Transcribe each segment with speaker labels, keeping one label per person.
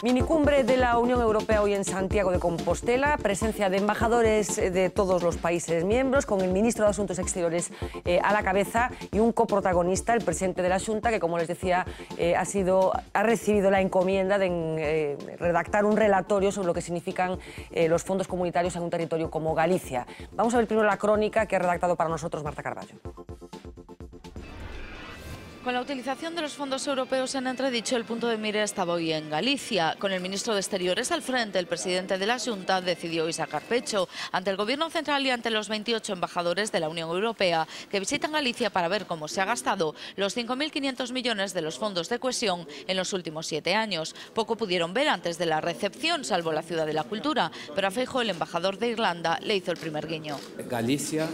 Speaker 1: Minicumbre de la Unión Europea hoy en Santiago de Compostela, presencia de embajadores de todos los países miembros, con el ministro de Asuntos Exteriores a la cabeza y un coprotagonista, el presidente de la Xunta, que, como les decía, ha recibido la encomienda de redactar un relatorio sobre lo que significan los fondos comunitarios en un territorio como Galicia. Vamos a ver primero la crónica que ha redactado para nosotros Marta Carballo.
Speaker 2: Con la utilización de los fondos europeos en entredicho, el punto de mira estaba hoy en Galicia. Con el ministro de Exteriores al frente, el presidente de la Xunta decidió hoy sacar pecho ante el Gobierno central y ante los 28 embajadores de la Unión Europea que visitan Galicia para ver cómo se ha gastado los 5.500 millones de los fondos de cohesión en los últimos 7 años. Poco pudieron ver antes de la recepción, salvo la Ciudad de la Cultura, pero a Feijóo, el embajador de Irlanda, le hizo el primer guiño.
Speaker 3: Galicia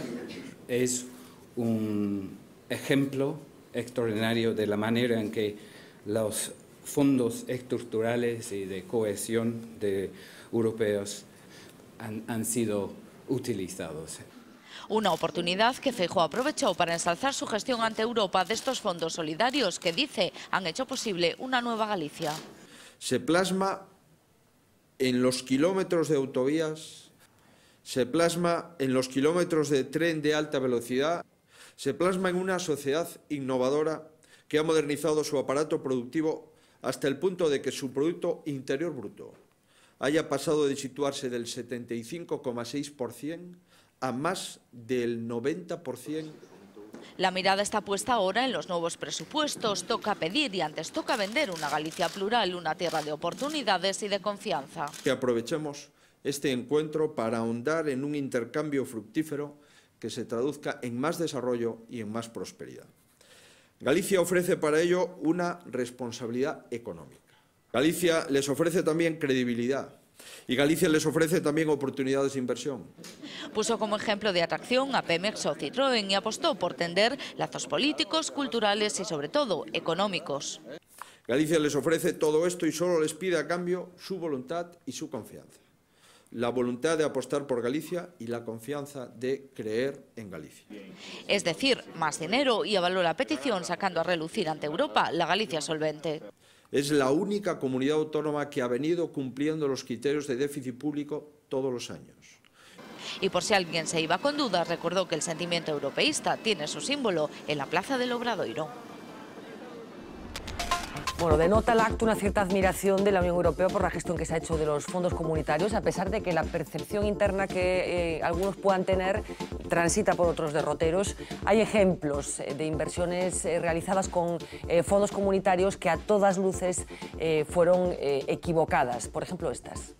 Speaker 3: es un ejemplo extraordinario de la manera en que los fondos estructurales y de cohesión europeos han sido utilizados.
Speaker 2: Una oportunidad que Feijóo aprovechó para ensalzar su gestión ante Europa de estos fondos solidarios que, dice, han hecho posible una nueva Galicia.
Speaker 4: Se plasma en los kilómetros de autovías, se plasma en los kilómetros de tren de alta velocidad, se plasma en una sociedad innovadora que ha modernizado su aparato productivo hasta el punto de que su Producto Interior Bruto haya pasado de situarse del 75,6% a más del 90%.
Speaker 2: La mirada está puesta ahora en los nuevos presupuestos. Toca pedir y antes toca vender una Galicia plural, una tierra de oportunidades y de confianza.
Speaker 4: Que aprovechemos este encuentro para ahondar en un intercambio fructífero que se traduzca en más desarrollo y en más prosperidad. Galicia ofrece para ello una responsabilidad económica. Galicia les ofrece también credibilidad y Galicia les ofrece también oportunidades de inversión.
Speaker 2: Puso como ejemplo de atracción a Pemex o Citroën y apostó por tender lazos políticos, culturales y sobre todo económicos.
Speaker 4: Galicia les ofrece todo esto y solo les pide a cambio su voluntad y su confianza. La voluntad de apostar por Galicia y la confianza de creer en Galicia.
Speaker 2: Es decir, más dinero, y avaló la petición sacando a relucir ante Europa la Galicia solvente.
Speaker 4: Es la única comunidad autónoma que ha venido cumpliendo los criterios de déficit público todos los años.
Speaker 2: Y por si alguien se iba con dudas, recordó que el sentimiento europeísta tiene su símbolo en la Plaza del Obradoiro.
Speaker 1: Bueno, denota el acto una cierta admiración de la Unión Europea por la gestión que se ha hecho de los fondos comunitarios, a pesar de que la percepción interna que algunos puedan tener transita por otros derroteros. Hay ejemplos de inversiones realizadas con fondos comunitarios que a todas luces fueron equivocadas. Por ejemplo, estas.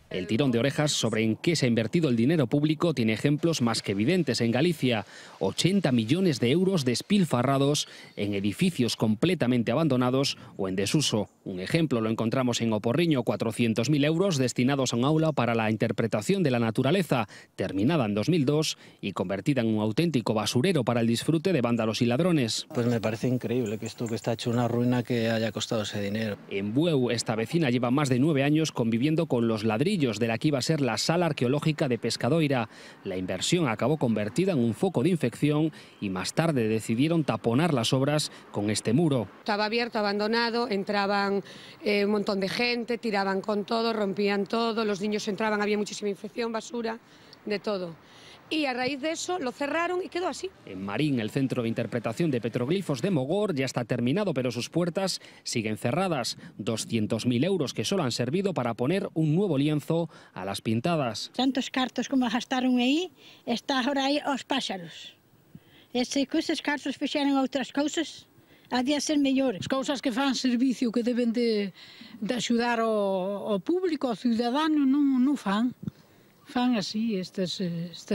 Speaker 5: El tirón de orejas sobre en qué se ha invertido el dinero público tiene ejemplos más que evidentes en Galicia. 80 millones de euros despilfarrados en edificios completamente abandonados o en desuso. Un ejemplo lo encontramos en Oporriño, 400.000 euros destinados a un aula para la interpretación de la naturaleza, terminada en 2002 y convertida en un auténtico basurero para el disfrute de vándalos y ladrones.
Speaker 6: Pues me parece increíble que esto que está hecho una ruina que haya costado ese dinero.
Speaker 5: En Bueu, esta vecina lleva más de 9 años conviviendo con los ladrillos de la que iba a ser la sala arqueológica de Pescadoira. La inversión acabó convertida en un foco de infección y más tarde decidieron taponar las obras con este muro.
Speaker 7: Estaba abierto, abandonado, entraban un montón de gente, tiraban con todo, rompían todo, los niños entraban, había muchísima infección, basura, de todo. Y a raíz de eso lo cerraron y quedó así.
Speaker 5: En Marín, el centro de interpretación de petroglifos de Mogor ya está terminado, pero sus puertas siguen cerradas. 200.000 euros que solo han servido para poner un nuevo lienzo a las pintadas.
Speaker 8: Tantos cartos como gastaron aí, está ahora aí aos páxaros. E se esos cartos fixeran outras cousas, había ser mellores.
Speaker 9: As cousas que fan servicio que deben de axudar ao público, ao cidadano, non fan. Fan así, estas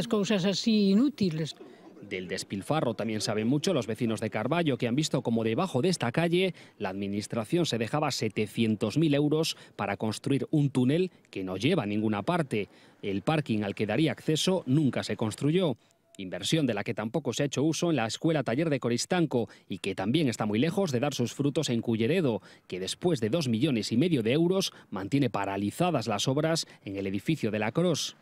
Speaker 9: cosas así inútiles.
Speaker 5: Del despilfarro también saben mucho los vecinos de Carballo, que han visto como debajo de esta calle la administración se dejaba 700.000 euros para construir un túnel que no lleva a ninguna parte. El parking al que daría acceso nunca se construyó. Inversión de la que tampoco se ha hecho uso en la escuela taller de Coristanco y que también está muy lejos de dar sus frutos en Culleredo, que después de 2,5 millones de euros mantiene paralizadas las obras en el edificio de la Cros.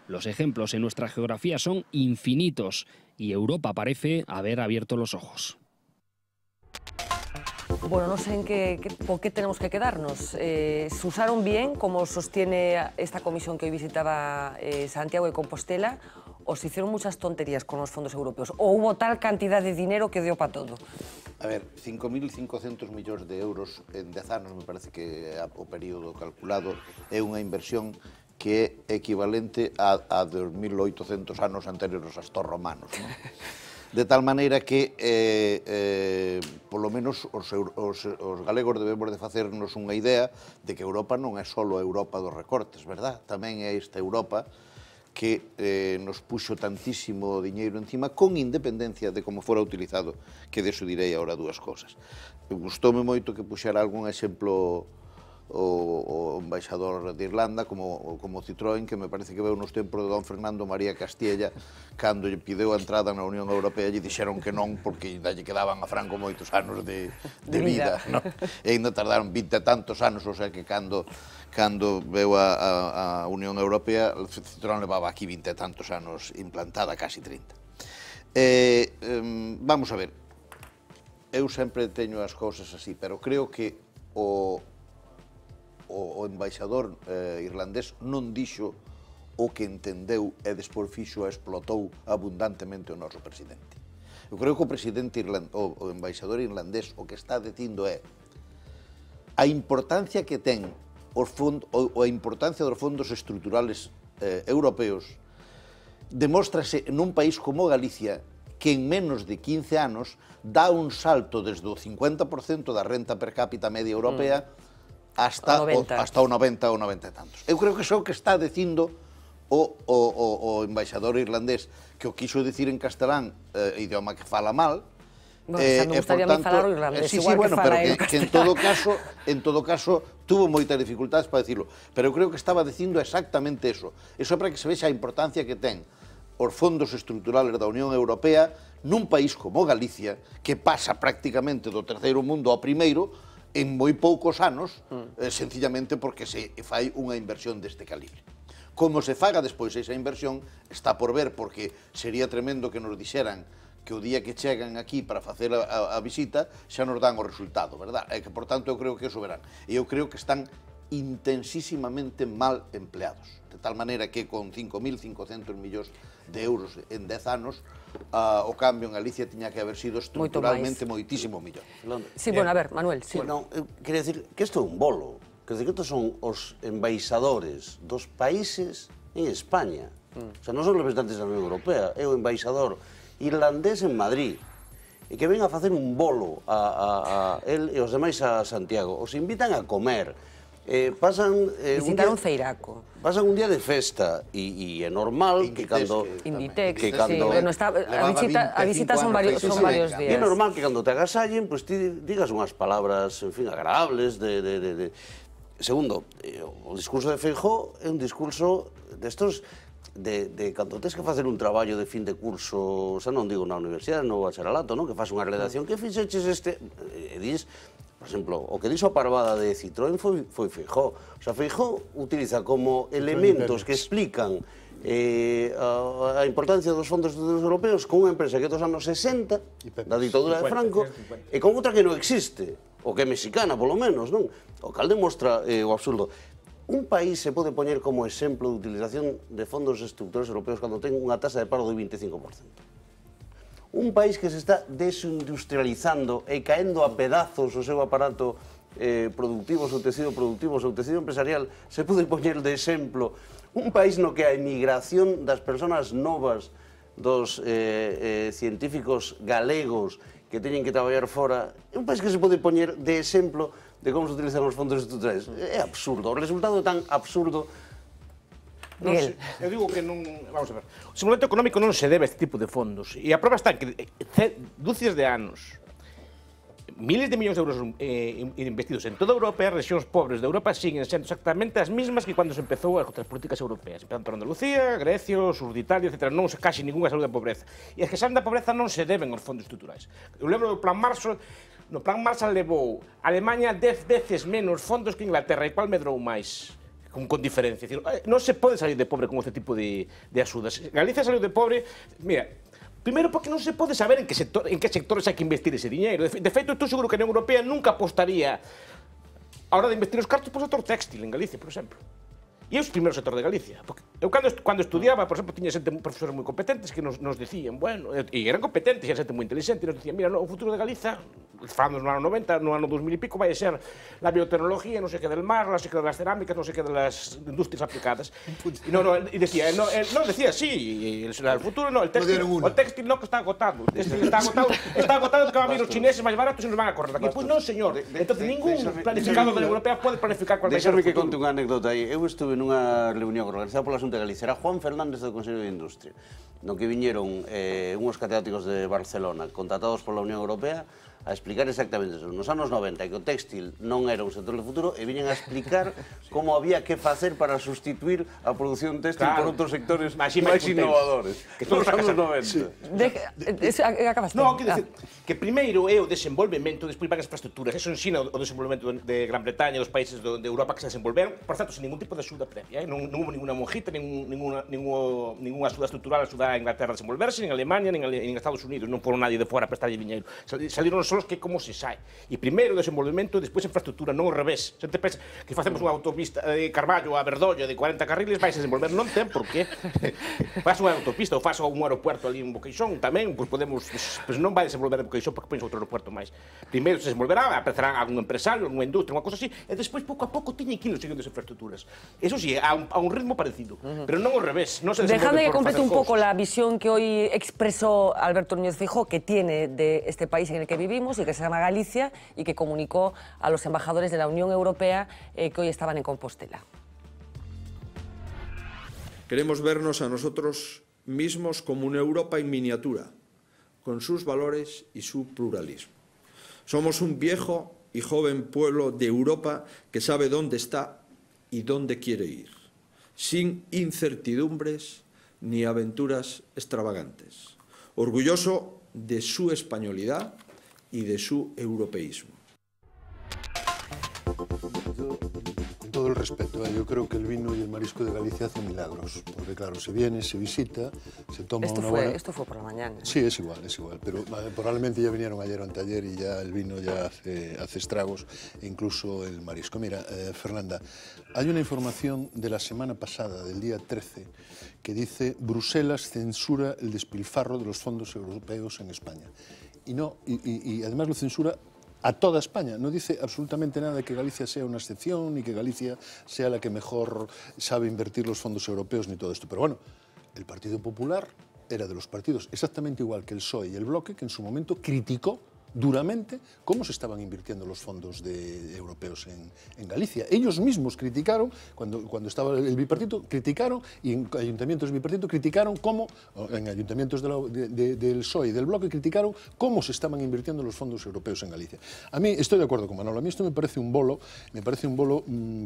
Speaker 5: Los ejemplos en nuestra geografía son infinitos y Europa parece haber abierto los ojos.
Speaker 1: Bueno, no sé por qué tenemos que quedarnos. ¿Se usaron bien, como sostiene esta comisión que hoy visitaba Santiago de Compostela, o se hicieron muchas tonterías con los fondos europeos? ¿O hubo tal cantidad de dinero que dio para todo?
Speaker 10: A ver, 5.500 millóns de euros en 10 anos, me parece que o período calculado é unha inversión que é equivalente a 2.800 anos anteriores aos romanos, non? De tal maneira que, polo menos, os galegos debemos de facernos unha idea de que Europa non é só a Europa dos recortes, verdad? Tamén é esta Europa que nos puxo tantísimo diñeiro encima con independencia de como fora utilizado, que deso direi agora dúas cosas. Gustoume moito que puxera algún exemplo o embaixador de Irlanda como Citroën, que me parece que veu nos tempos de don Fernando María Castilla, cando lle pideu a entrada na Unión Europea lle dixeron que non, porque lle quedaban a Franco moitos anos de vida, e ainda tardaron 20 e tantos anos, o sea que cando veu a Unión Europea, Citroën levaba aquí 20 e tantos anos implantada, casi 30. Vamos a ver, eu sempre teño as cousas así, pero creo que o embaixador irlandés non dixo o que entendeu e despois fixo e explotou abundantemente o noso presidente. Eu creo que o embaixador irlandés o que está dicindo é a importancia que ten a importancia dos fondos estruturales europeos demóstrase nun país como Galicia, que en menos de 15 anos dá un salto desde o 50% da renta per cápita media europea hasta o 90 ou 90 e tantos. Eu creo que iso que está dicindo o embaixador irlandés, que o quiso dicir en castelán, idioma que fala mal.
Speaker 1: Bueno, me gustaría falar o irlandés, igual que fala en castelán.
Speaker 10: En todo caso, tuvo moitas dificultades para dicirlo, pero eu creo que estaba dicindo exactamente eso. Eso é para que se vexa a importancia que ten os fondos estruturales da Unión Europea nun país como Galicia, que pasa prácticamente do terceiro mundo ao primeiro, en moi poucos anos, sencillamente porque se fai unha inversión deste calibre. Como se faga despois esa inversión está por ver, porque sería tremendo que nos dixeran que o día que chegan aquí para facer a visita xa nos dan o resultado, verdad? E que, por tanto, eu creo que eso verán. E eu creo que están intensísimamente mal empleados, de tal maneira que con 5.500 millóns de euros en 10 anos, o cambio en Galicia tiña que haber sido estruturalmente moitísimo millón.
Speaker 1: Sí, bueno, a ver, Manuel, sí.
Speaker 11: Bueno, quero decir que isto é un bolo, quero decir que estos son os embaixadores dos países en España. O sea, non son representantes da Unión Europea, é o embaixador irlandés en Madrid, e que ven a facer un bolo a él e os demais a Santiago. Os invitan a comer, pasan
Speaker 1: visitaron Feiraco.
Speaker 11: Pasan un día de festa e é normal que cando
Speaker 1: Inditex, sí, bueno, a visita son varios días.
Speaker 11: É normal que cando te agasallen, pois ti digas unhas palabras, en fin, agradables de segundo, o discurso de Feijóo é un discurso destos de cando tens que facer un traballo de fin de curso, xa non digo na universidade, no bacharelato, non? Que faz unha redacción, que fixeches este, e dis, por exemplo, o que dixo a parvada de Citroën foi Feijóo. O sea, Feijóo utiliza como elementos que explican a importancia dos fondos europeos con unha empresa que é dos anos 60, da ditadura de Franco, e con outra que non existe, o que é mexicana, polo menos, non? O cal demostra o absurdo. Un país se pode poñer como exemplo de utilización de fondos estructurales europeos cando ten unha tasa de paro do 25%. Un país que se está desindustrializando e caendo a pedazos o seu aparato productivo, o seu tecido empresarial, se pode poñer de exemplo un país no que a emigración das persoas novas, dos científicos galegos que teñen que traballar fora, é un país que se pode poñer de exemplo de como se utilizan os fondos estruturais. É absurdo, o resultado é tan absurdo.
Speaker 1: Miguel.
Speaker 12: Eu digo que non... Vamos a ver. O simulacro económico non se debe a este tipo de fondos. E a prova está que dúcias de anos, miles de millóns de euros investidos en toda Europa e as rexións pobres de Europa siguen sendo exactamente as mismas que cando se empezou as políticas europeas. Empezando por Andalucía, Grecia, sur de Italia, etc. Non se case ninguna saúde da pobreza. E as que saben da pobreza non se deben aos fondos estruturais. Eu lembro do Plan Marshall. No Plan Marshall levou Alemanha 10 veces menos fondos que Inglaterra, e cual medrou máis? Con diferencia. Non se pode salir de pobre con este tipo de axudas. Galicia saliu de pobre... Mira, Primeiro, porque non se pode saber en que sectores hai que investir ese diñeiro. De feito, estou seguro que a Unión Europea nunca apostaría a hora de investir os cartos por sector téxtil en Galicia, por exemplo. E é o primeiro sector de Galicia. Porque eu cando estudiaba, por exemplo, tiña profesores moi competentes que nos decían, bueno, e eran competentes, e eran xente moi inteligente, e nos decían, mira, no, o futuro de Galiza, falando no ano 90, no ano 2000 e pico, vai a ser la biotecnología, non sei que del mar, non sei que de las cerámicas, non sei que de las industrias aplicadas. E decía, decía, sí, el futuro no, el téxtil no, que está agotado. Está agotado porque van a vir os chineses máis baratos e nos van a correr aquí. Pois non, señor. Entón, ningún planificador da Unión Europea pode planificar cuál vai ser o futuro.
Speaker 11: Deixarme que conte unha anécdota aí. Eu estuve nunha reunión organizada pola Xunta de Galicia, era Juan Fernández do Consello de Industria, no que viñeron uns catedráticos de Barcelona contratados pola Unión Europea a explicar exactamente eso. Nos anos 90, que o téxtil non era un sector de futuro, e viñen a explicar como había que facer para sustituir a produción téxtil por outros sectores máis innovadores.
Speaker 12: Que todos
Speaker 11: nos anos 90.
Speaker 1: Acabaste.
Speaker 12: Non, quero dicir, que primeiro é o desenvolvemento, despois van as infraestructuras. Eso ensina o desenvolvemento de Gran Bretaña, dos países de Europa que se desenvolveron, por tanto, sin ningún tipo de axuda previa. Non hubo ninguna monjita, ninguna axuda estructural a axudar a Inglaterra a desenvolverse, nin a Alemania, nin a Estados Unidos. Non foron nadie de fora a prestarlle diñeiro. Salieron os que como se sai. E primeiro o desenvolvemento, despois a infraestructura, non ao revés. Se te pensa que facemos unha autopista de Carballo a Verdolla de 40 carriles, vais a desenvolver, non ten por qué. Faz unha autopista ou faz un aeropuerto ali en Boqueixón, tamén, pois podemos, pois non vai desenvolver en Boqueixón porque pois outro aeropuerto máis. Primeiro se desenvolverá, aparecerán algún empresario, unha industria, unha cosa así, e despois pouco a pouco tiñen que ir seguindo as infraestructuras. Eso sí, a un ritmo parecido, pero non ao revés.
Speaker 1: Dejadme que complete un poco la visión que hoy expresó Alberto Núñez Feijóo, que tiene de este país en el que vivimos y que se llama Galicia, y que comunicó a los embajadores de la Unión Europea que hoy estaban en Compostela.
Speaker 4: Queremos vernos a nosotros mismos como una Europa en miniatura, con sus valores y su pluralismo. Somos un viejo y joven pueblo de Europa que sabe dónde está y dónde quiere ir, sin incertidumbres ni aventuras extravagantes, orgulloso de su españolidad y de su europeísmo.
Speaker 13: Con todo el respeto, yo creo que el vino y el marisco de Galicia hacen milagros, porque claro, se viene, se visita, se toma una buena...
Speaker 1: Esto fue por la mañana.
Speaker 13: Sí, es igual, pero probablemente ya vinieron ayer o anteayer y ya el vino ya hace estragos, e incluso el marisco. Mira, Fernanda, hay una información de la semana pasada, del día 13, que dice Bruselas censura el despilfarro de los fondos europeos en España. Y además lo censura a toda España. No dice absolutamente nada de que Galicia sea una excepción, ni que Galicia sea la que mejor sabe invertir los fondos europeos, ni todo esto. Pero bueno, el Partido Popular era de los partidos exactamente igual que el PSOE y el Bloque, que en su momento criticó duramente cómo se estaban invirtiendo los fondos europeos en Galicia. Ellos mismos criticaron, cuando estaba el bipartito, criticaron, y en ayuntamientos del bipartito criticaron cómo, en ayuntamientos del PSOE y del Bloque criticaron cómo se estaban invirtiendo los fondos europeos en Galicia. A mí, estoy de acuerdo con Manolo, a mí esto me parece un bolo,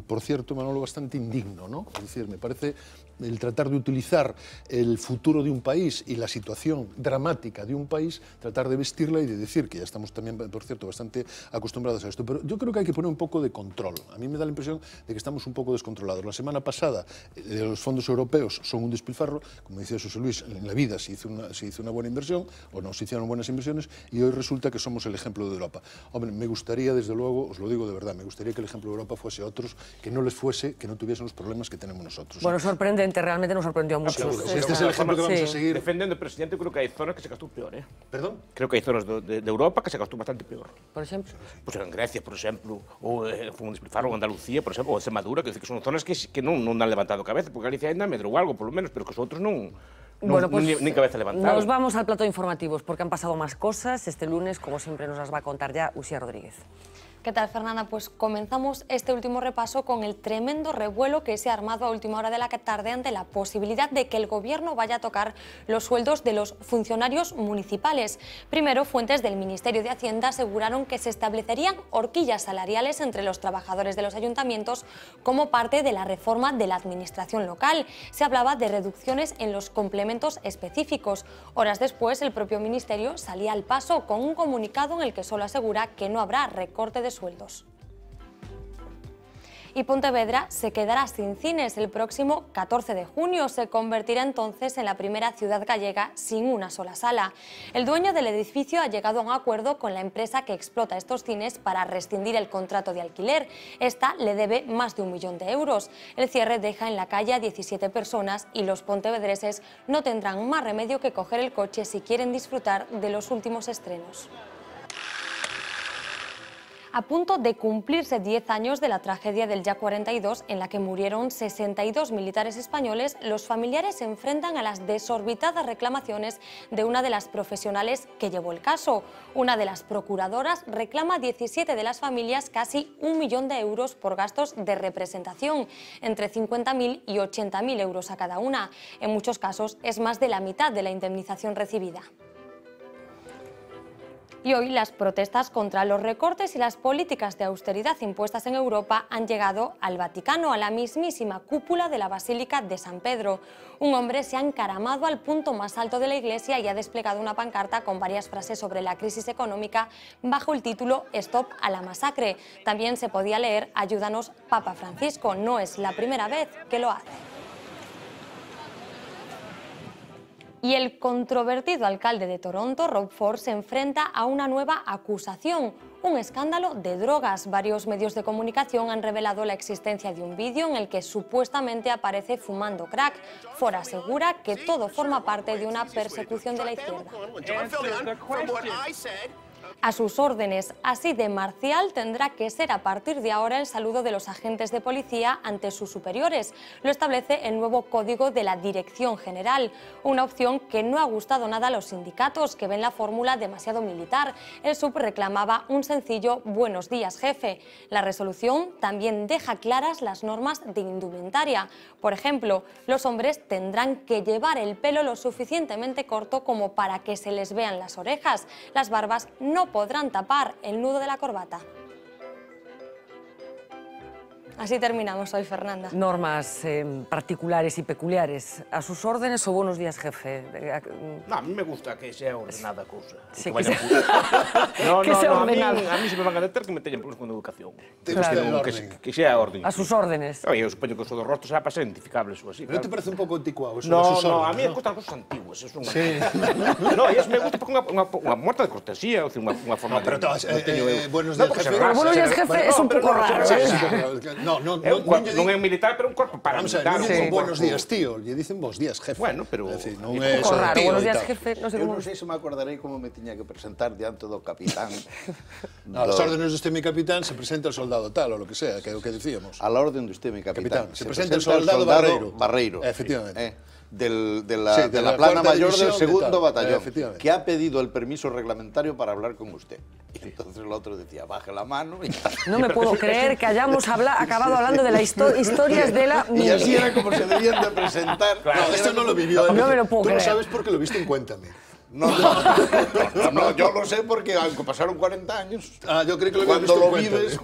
Speaker 13: por cierto, Manolo, bastante indigno, ¿no? Es decir, me parece el tratar de utilizar el futuro de un país y la situación dramática de un país, tratar de vestirla y de decir que ya estamos también, por cierto, bastante acostumbrados a esto. Pero yo creo que hay que poner un poco de control. A mí me da la impresión de que estamos un poco descontrolados. La semana pasada los fondos europeos son un despilfarro, como decía José Luis, en la vida se hizo una buena inversión, o no se hicieron buenas inversiones, y hoy resulta que somos el ejemplo de Europa. Hombre, me gustaría, desde luego, os lo digo de verdad, me gustaría que el ejemplo de Europa fuese a otros, que no les fuese, que no tuviesen los problemas que tenemos nosotros.
Speaker 1: Bueno, sorprendente, realmente nos sorprendió a muchos.
Speaker 13: Este es el ejemplo que vamos a seguir.
Speaker 12: Defendiendo al presidente, creo que hay zonas que se gastó peor, ¿eh?
Speaker 13: ¿Perdón?
Speaker 12: Creo que hay zonas de Europa que se gastó bastante peor.
Speaker 1: Por exemplo?
Speaker 12: Pues en Grecia, por exemplo, ou foi un despilfarro en Andalucía, por exemplo, ou Extremadura, que son zonas que non han levantado cabeza, porque Galicia ainda medrou algo, por lo menos, pero que os outros non...
Speaker 1: Bueno, pues
Speaker 12: ni cabeza levantada.
Speaker 1: Nos vamos al plato de informativos, porque han pasado más cosas. Este lunes, como siempre, nos las va a contar ya Uxía Rodríguez.
Speaker 14: ¿Qué tal, Fernanda? Pues comenzamos este último repaso con el tremendo revuelo que se ha armado a última hora de la tarde ante la posibilidad de que el gobierno vaya a tocar los sueldos de los funcionarios municipales. Primero, fuentes del Ministerio de Hacienda aseguraron que se establecerían horquillas salariales entre los trabajadores de los ayuntamientos como parte de la reforma de la administración local. Se hablaba de reducciones en los complementos específicos. Horas después, el propio Ministerio salía al paso con un comunicado en el que solo asegura que no habrá recorte de sueldos. Y Pontevedra se quedará sin cines el próximo 14 de junio. Se convertirá entonces en la primera ciudad gallega sin una sola sala. El dueño del edificio ha llegado a un acuerdo con la empresa que explota estos cines para rescindir el contrato de alquiler. Esta le debe más de 1 millón de euros. El cierre deja en la calle a 17 personas y los pontevedreses no tendrán más remedio que coger el coche si quieren disfrutar de los últimos estrenos. A punto de cumplirse 10 años de la tragedia del Ya 42, en la que murieron 62 militares españoles, los familiares se enfrentan a las desorbitadas reclamaciones de una de las profesionales que llevó el caso. Una de las procuradoras reclama a 17 de las familias casi 1 millón de euros por gastos de representación, entre 50.000 y 80.000 euros a cada una. En muchos casos es más de la mitad de la indemnización recibida. Y hoy las protestas contra los recortes y las políticas de austeridad impuestas en Europa han llegado al Vaticano, a la mismísima cúpula de la Basílica de San Pedro. Un hombre se ha encaramado al punto más alto de la iglesia y ha desplegado una pancarta con varias frases sobre la crisis económica bajo el título Stop a la masacre. También se podía leer Ayúdanos, Papa Francisco. No es la primera vez que lo hace. Y el controvertido alcalde de Toronto, Rob Ford, se enfrenta a una nueva acusación, un escándalo de drogas. Varios medios de comunicación han revelado la existencia de un vídeo en el que supuestamente aparece fumando crack. Ford asegura que todo forma parte de una persecución de la izquierda. A sus órdenes, así de marcial tendrá que ser a partir de ahora el saludo de los agentes de policía ante sus superiores. Lo establece el nuevo Código de la Dirección General, una opción que no ha gustado nada a los sindicatos, que ven la fórmula demasiado militar. El SUB reclamaba un sencillo «Buenos días, jefe». La resolución también deja claras las normas de indumentaria. Por ejemplo, los hombres tendrán que llevar el pelo lo suficientemente corto como para que se les vean las orejas. Las barbas no podrán tapar el nudo de la corbata. Así terminamos hoy, Fernanda.
Speaker 1: Normas particulares y peculiares. ¿A sus órdenes o buenos días, jefe?
Speaker 12: No, a mí me gusta que sea ordenada cosa.
Speaker 1: Sí,
Speaker 12: que
Speaker 1: sea ordenada.
Speaker 12: A mí se me van a meter que me teñen con educación.
Speaker 1: Claro.
Speaker 12: Que sea orden.
Speaker 1: A sus órdenes.
Speaker 12: Oye, eu supoño que os dos rostros será para ser identificables ou así.
Speaker 13: ¿No te parece un pouco anticuado eso
Speaker 12: No,
Speaker 13: de sus
Speaker 12: no,
Speaker 13: órdenes,
Speaker 12: a mí me gustan cosas antiguas. Eso sí. No, e eso me gusta porque unha muerta de cortesía, ou unha forma
Speaker 13: pero
Speaker 12: de...
Speaker 13: buenos días, jefe.
Speaker 1: Buenos días, jefe, es un pouco raro.
Speaker 13: Non
Speaker 12: é militar, pero un corpo paramilitar.
Speaker 13: Non dicen buenos días, tío, lle dicen bons días, jefe.
Speaker 12: Bueno, pero...
Speaker 13: Non é eso,
Speaker 1: raro,
Speaker 13: tío.
Speaker 1: buenos días, jefe, non sei
Speaker 10: Eu
Speaker 1: como...
Speaker 10: non sei se me acordarei como me tiña que presentar diante do capitán.
Speaker 13: A las órdenes de usted, mi capitán, se presenta el soldado tal, o lo que sea, que é o que decíamos.
Speaker 10: A la orden de usted, mi capitán.
Speaker 13: Se presenta el soldado
Speaker 10: Barreiro.
Speaker 13: Efectivamente.
Speaker 10: De la plana mayor del segundo batallón,
Speaker 13: efectivamente,
Speaker 10: que ha pedido el permiso reglamentario para hablar con usted. Y entonces el otro decía, baje la mano. Y...
Speaker 1: No me puedo creer que hayamos acabado hablando de las historias de la...
Speaker 10: Y así era como se debían de presentar.
Speaker 13: Claro, esto no lo vivió.
Speaker 1: No me lo puedo creer.
Speaker 13: Tú lo sabes porque lo viste en Cuéntame.
Speaker 10: No, yo lo sé porque aunque pasaron 40 años.
Speaker 13: Ah, yo creo que
Speaker 10: cuando lo vives,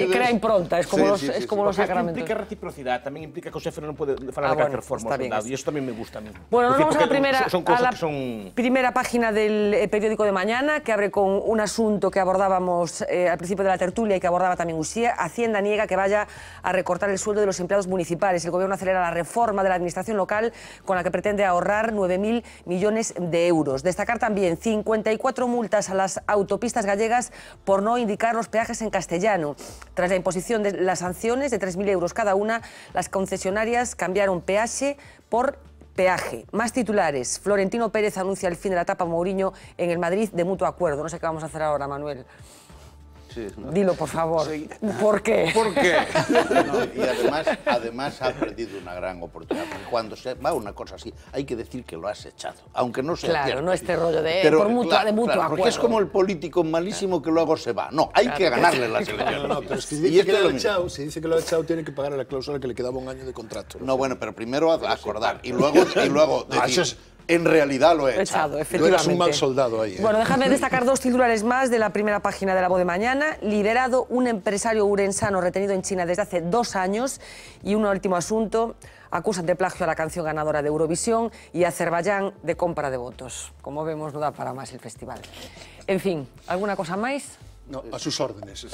Speaker 1: crea impronta, es como los sacramentos.
Speaker 12: Implica reciprocidad, también implica que o xefe non pode falar de calquer forma ao soldado, e iso tamén me gusta a mí.
Speaker 1: Bueno, nos vamos a la
Speaker 12: son
Speaker 1: primera página del periódico de mañana, que abre con un asunto que abordábamos al principio de la tertulia y que abordaba también Uxía. Hacienda niega que vaya a recortar el sueldo de los empleados municipales. El gobierno acelera la reforma de la administración local con la que pretende ahorrar 9.000 millones de euros. Destacar también 54 multas a las autopistas gallegas por no indicar los peajes en castellano. Tras la imposición de las sanciones de 3.000 euros cada una, las concesionarias cambiaron peaje por peaje. Más titulares. Florentino Pérez anuncia el fin de la etapa Mourinho en el Madrid de mutuo acuerdo. No sé qué vamos a hacer ahora, Manuel.
Speaker 10: Sí, ¿no?
Speaker 1: Dilo, por favor. Sí. ¿Por qué?
Speaker 10: ¿Por qué? No, y además ha perdido una gran oportunidad. Porque cuando se va una cosa así, hay que decir que lo has echado. Aunque no sea
Speaker 1: claro,
Speaker 10: cierto.
Speaker 1: no este rollo de
Speaker 10: pero,
Speaker 1: por mutuo,
Speaker 10: claro,
Speaker 1: de mutuo acuerdo.
Speaker 10: Porque es como el político malísimo que luego se va. No, hay que ganarle las elecciones.
Speaker 13: No, pero si dice, si dice que lo ha echado, tiene que pagar la cláusula que le quedaba un año de contrato.
Speaker 10: No, bueno, pero primero acordar y luego decir... En realidad lo he echado.
Speaker 1: Efectivamente.
Speaker 13: Tú eres un mal soldado ahí.
Speaker 1: Bueno, déjame destacar dos titulares más de la primera página de La Voz de Mañana. Liberado un empresario urensano retenido en China desde hace 2 años. Y un último asunto, acusan de plagio a la canción ganadora de Eurovisión y a Azerbaiyán de compra de votos. Como vemos, no da para más el festival. En fin, ¿alguna cosa más?
Speaker 13: No, a sus órdenes.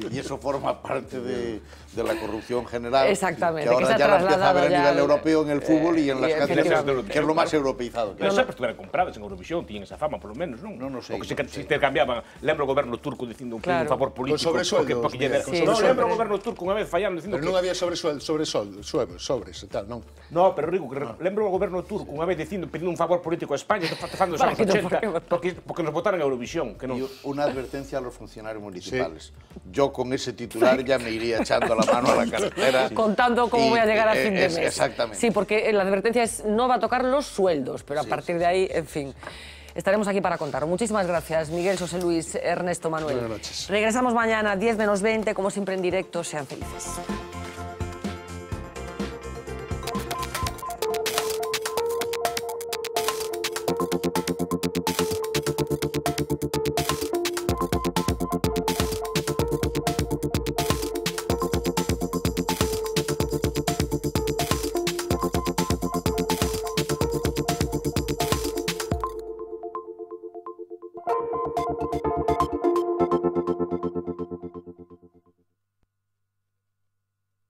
Speaker 10: Y eso forma parte de la corrupción general.
Speaker 1: Exactamente.
Speaker 10: Que ahora ya la empieza a ver a nivel europeo en el fútbol y en las canciones, que es lo más europeizado.
Speaker 12: Pero sempre estuveran compradas en Eurovisión, tiñen esa fama, por lo menos, non?
Speaker 10: Non sei.
Speaker 12: O que se intercambiaban, lembro o goberno turco dicindo que un favor político.
Speaker 13: Con sobresueldos.
Speaker 12: Non, lembro o goberno turco unha vez fallaron dicindo
Speaker 13: que... Pero non había sobres e tal, non?
Speaker 12: No, pero digo, lembro o goberno turco unha vez pedindo un favor político a España, facendo os anos 80, porque nos votaron en Eurovisión.
Speaker 10: Una advertencia a los funcionarios municipales. Sí. Yo con ese titular ya me iría echando la mano a la cartera.
Speaker 1: Contando cómo voy a llegar a fin de mes.
Speaker 10: Exactamente.
Speaker 1: Sí, porque la advertencia es no va a tocar los sueldos, pero a partir de ahí, en fin. Estaremos aquí para contarlo. Muchísimas gracias, Miguel, José Luis, Ernesto, Manuel.
Speaker 13: Buenas noches.
Speaker 1: Regresamos mañana, 10 menos 20, como siempre en directo. Sean felices.